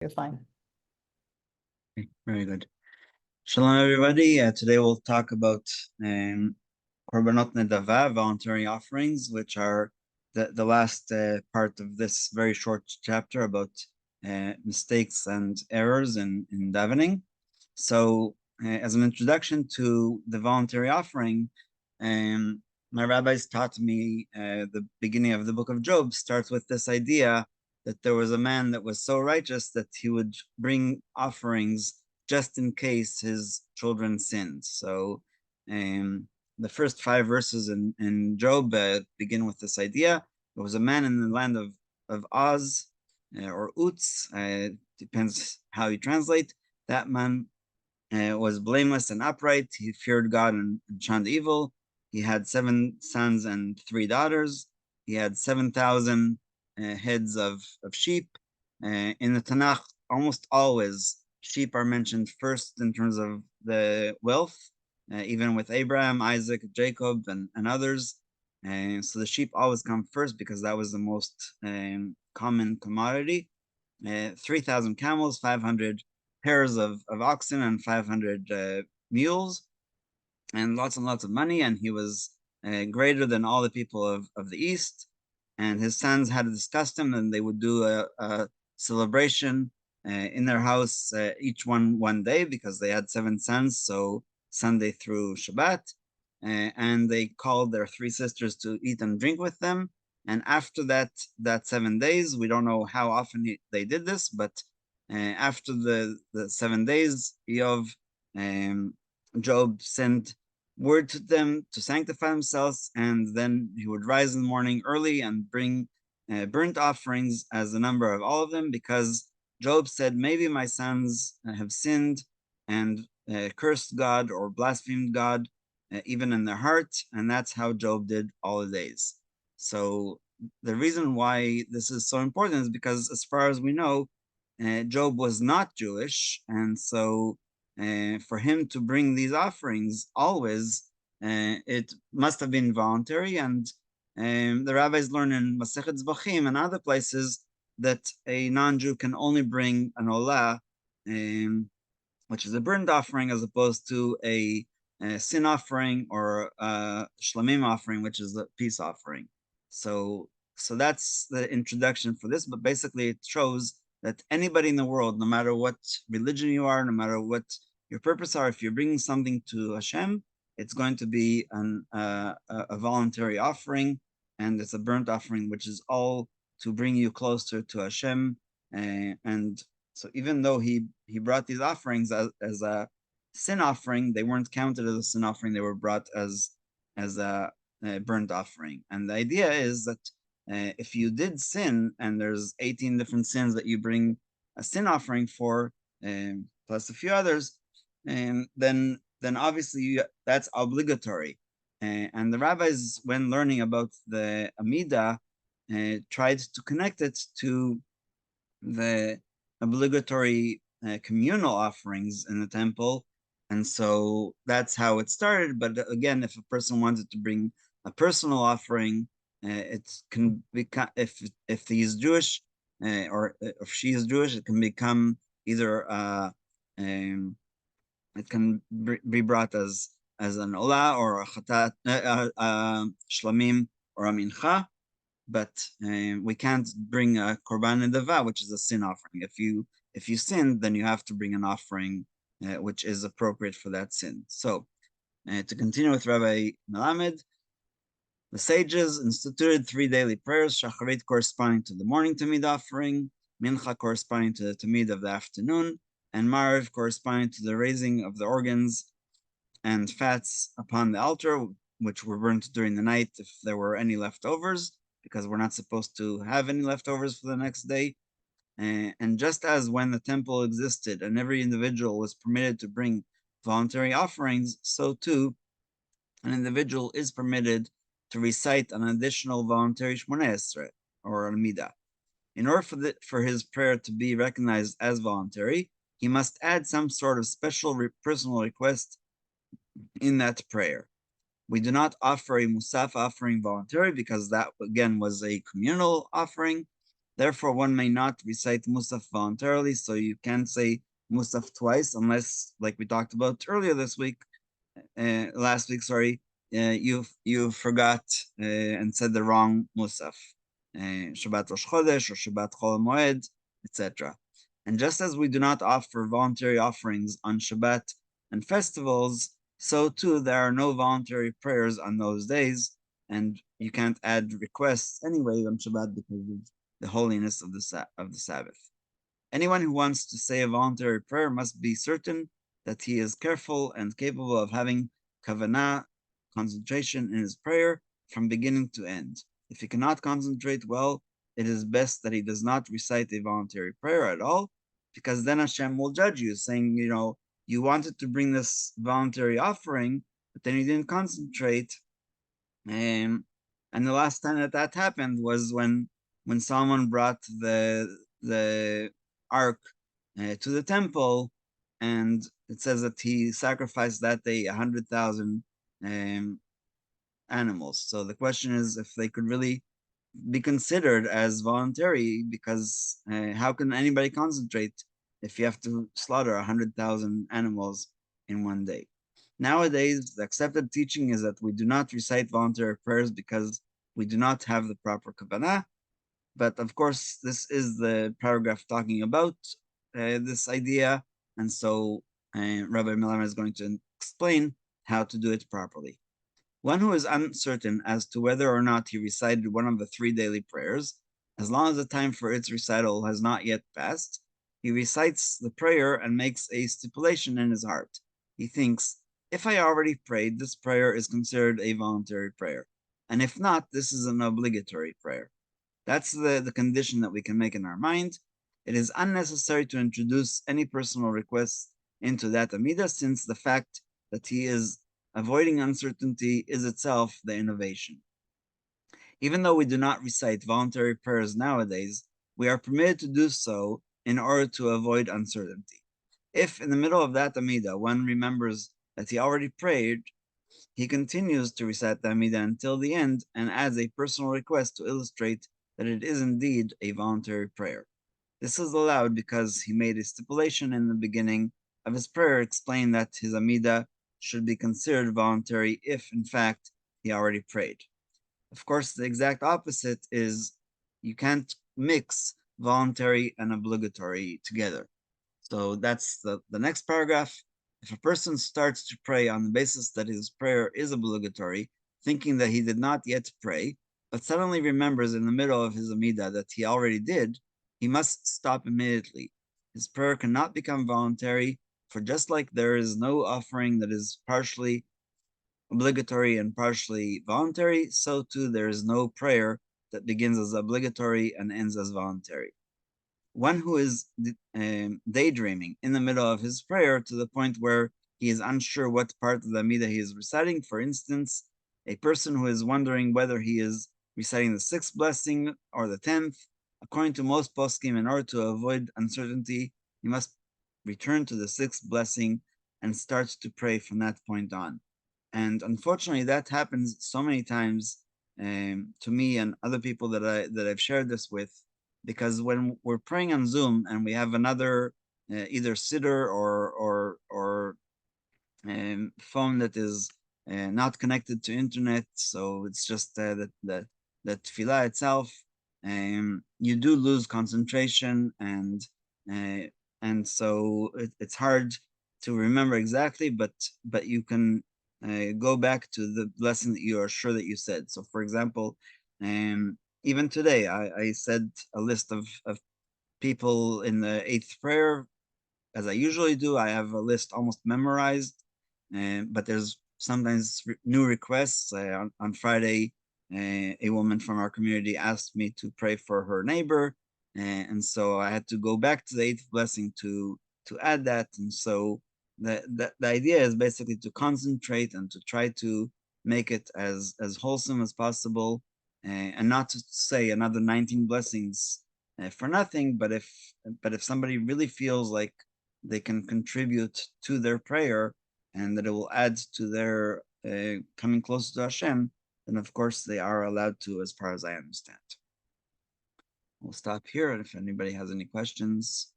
You're fine. Okay, very good. Shalom, everybody. Today we'll talk about Korbanot Nedava, voluntary offerings, which are the last part of this very short chapter about mistakes and errors in davening. So, as an introduction to the voluntary offering, my rabbis taught me the beginning of the book of Job starts with this idea that there was a man that was so righteous that he would bring offerings just in case his children sinned. So the first 5 verses in Job begin with this idea. There was a man in the land of Oz or Utz, depends how you translate. That man was blameless and upright. He feared God and shunned evil. He had 7 sons and 3 daughters. He had 7,000 heads of sheep. In the Tanakh, almost always sheep are mentioned first in terms of the wealth, even with Abraham, Isaac, Jacob, and others. So the sheep always come first because that was the most common commodity. 3,000 camels, 500 pairs of oxen, and 500 mules, and lots of money. And he was greater than all the people of the East. And his sons had this custom, and they would do a celebration in their house, each one day, because they had 7 sons. So Sunday through Shabbat. And they called their 3 sisters to eat and drink with them. And after that 7 days, we don't know how often they did this, but after the 7 days, Job sent word to them to sanctify themselves, and then he would rise in the morning early and bring burnt offerings as the number of all of them, because Job said, maybe my sons have sinned and cursed God or blasphemed God, even in their heart, and that's how Job did all the days. So the reason why this is so important is because, as far as we know, Job was not Jewish, and so for him to bring these offerings always, it must have been voluntary. And the rabbis learn in Masechet Zvachim and other places that a non-Jew can only bring an olah, which is a burnt offering, as opposed to a sin offering or a shlamim offering, which is a peace offering. So that's the introduction for this. But basically, it shows that anybody in the world, no matter what religion you are, no matter what your purpose are, if you're bringing something to Hashem, it's going to be a voluntary offering, and it's a burnt offering, which is all to bring you closer to Hashem. And so even though he brought these offerings as a sin offering, they weren't counted as a sin offering. They were brought as a burnt offering. And the idea is that if you did sin, and there's 18 different sins that you bring a sin offering for, plus a few others, and then obviously that's obligatory. And the rabbis, when learning about the Amida, tried to connect it to the obligatory communal offerings in the temple. And so that's how it started. But again, if a person wanted to bring a personal offering, it can become, if he is Jewish, or if she is Jewish, it can become either it can be brought as an olah or a chatat, shlamim, or a mincha. But we can't bring a korban nedava, which is a sin offering. If you sin, then you have to bring an offering which is appropriate for that sin. So to continue with Rabbi Melamed, the sages instituted 3 daily prayers: shacharit, corresponding to the morning tamid offering; mincha, corresponding to the tamid of the afternoon; and mariv, corresponding to the raising of the organs and fats upon the altar, which were burnt during the night if there were any leftovers, because we're not supposed to have any leftovers for the next day. And just as when the temple existed and every individual was permitted to bring voluntary offerings, so too an individual is permitted to recite an additional voluntary Shmoneh Esrei, or Almida. In order for his prayer to be recognized as voluntary, he must add some sort of special personal request in that prayer. We do not offer a musaf offering voluntary, because that again was a communal offering. Therefore, one may not recite Musaf voluntarily, so you can't say Musaf twice unless, like we talked about earlier last week, sorry, you forgot and said the wrong Musaf, Shabbat Rosh Chodesh or Shabbat Chol Moed, etc. And just as we do not offer voluntary offerings on Shabbat and festivals, so too there are no voluntary prayers on those days, and you can't add requests anyway on Shabbat because of the holiness of the Sabbath. Anyone who wants to say a voluntary prayer must be certain that he is careful and capable of having kavanah, concentration in his prayer from beginning to end. If he cannot concentrate well, it is best that he does not recite a voluntary prayer at all, because then Hashem will judge you, saying, you wanted to bring this voluntary offering, but then you didn't concentrate. And the last time that happened was when Solomon brought the ark to the temple, and it says that he sacrificed that day 100,000 animals. So the question is if they could really be considered as voluntary, because how can anybody concentrate if you have to slaughter 100,000 animals in one day? Nowadays, the accepted teaching is that we do not recite voluntary prayers because we do not have the proper kavanah. But of course, this is the paragraph talking about this idea, and so Rabbi Miller is going to explain how to do it properly. One who is uncertain as to whether or not he recited one of the 3 daily prayers, as long as the time for its recital has not yet passed, he recites the prayer and makes a stipulation in his heart. He thinks, if I already prayed, this prayer is considered a voluntary prayer, and if not, this is an obligatory prayer. That's the condition that we can make in our mind. It is unnecessary to introduce any personal requests into that Amidah, since the fact that he is avoiding uncertainty is itself the innovation. Even though we do not recite voluntary prayers nowadays, we are permitted to do so in order to avoid uncertainty. If in the middle of that Amidah one remembers that he already prayed, he continues to recite the Amidah until the end and adds a personal request to illustrate that it is indeed a voluntary prayer. This is allowed because he made a stipulation in the beginning of his prayer explaining that his Amidah should be considered voluntary if, in fact, he already prayed. Of course, the exact opposite is you can't mix voluntary and obligatory together. So that's the next paragraph. If a person starts to pray on the basis that his prayer is obligatory, thinking that he did not yet pray, but suddenly remembers in the middle of his Amidah that he already did, he must stop immediately. His prayer cannot become voluntary, for just like there is no offering that is partially obligatory and partially voluntary, so too there is no prayer that begins as obligatory and ends as voluntary. One who is daydreaming in the middle of his prayer to the point where he is unsure what part of the Amidah he is reciting, for instance, a person who is wondering whether he is reciting the 6th blessing or the 10th, according to most poskim, in order to avoid uncertainty, he must return to the 6th blessing and start to pray from that point on. And unfortunately, that happens so many times to me and other people that I've shared this with, because when we're praying on Zoom and we have another either sitter or phone that is not connected to internet, so it's just that tefillah itself, you do lose concentration, and so it's hard to remember exactly, but you can go back to the lesson that you are sure that you said. So, for example, even today, I said a list of people in the 8th prayer, as I usually do. I have a list almost memorized, but there's sometimes new requests. On Friday, a woman from our community asked me to pray for her neighbor, and so I had to go back to the 8th blessing to add that. And so the idea is basically to concentrate and to try to make it as wholesome as possible, and not to say another 19 blessings for nothing. But if somebody really feels like they can contribute to their prayer and that it will add to their coming closer to Hashem, then of course they are allowed to, as far as I understand. we'll stop here. And if anybody has any questions,